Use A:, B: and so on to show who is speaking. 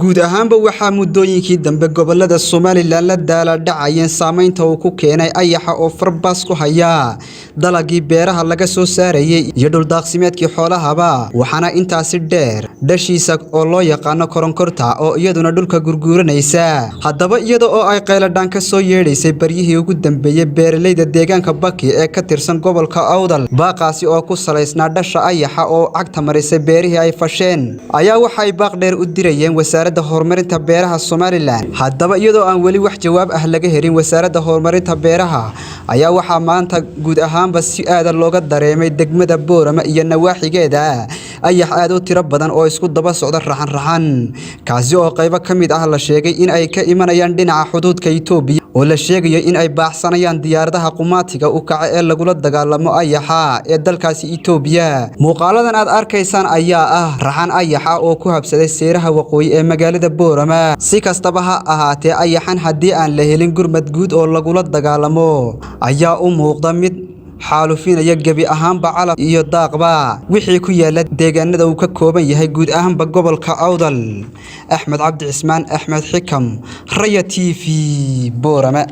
A: guud ahaanba waxaa muddooyinkii dambe gobolada Soomaaliland la daala dhacayeen saameynta uu ku keenay ayaxa oo farbaas ku haya dalagii beeraha laga soo saarayay iyo dhul daaqsimeedkii xoolahaba waxaana intaasi dheer dhashiisa oo loo yaqaan koronkorta oo iyaduna dhulka gurguuranaysa haddaba iyada oo ay qayladhaan ka soo yeedhaysay baryihii ugu dambeeyay beeralayda deegaanka Baki ee ka tirsan gobolka Awdal baaqaasi oo ku salaysnaa dhasha ayaxa oo cagta marisay beerihii ay fasheen ayaa waxay baaq dheer u dirayeen wasaaradda horumarinta beeraha Soomaaliland haddaba iyadoo aan wali wax jawaab ah laga helin wasaaradda horumarinta beeraha ayaa waxa maanta guud ahaanba si aad looga dareemay degmada Boorama iyo nawaaxigeeda ayax aad u tiro badan oo isku daba socda raxan kaasi oo qayb ka mid ah la sheegay in ay ka imanayaan dhinaca xuduudka Itoobiya oo la sheegayo in ay baaxsanayaan diyaaradaha qumaatiga u kaca ee lagula dagaalamo ayaxa ee dalkaasi Itoobiya muuqaaladan aad arkaysaan ayaa ah raxan ayaxa oo ku habsaday seeraha waqooyi ee magaalada Boorama si kastaba ha ahaatee ayaxan haddii aan la helin gurmad guud oo lagula dagaalamo ayaa u muuqda mid xaalufinaya gabi ahaanba calaf iyo daaqba wixii ku yaala deegaanada uu ka kooban yahay guud ahaanba gobolka Awdal Axmed Cabdi Cismaan Axmed Xikam Raya TV Boorama.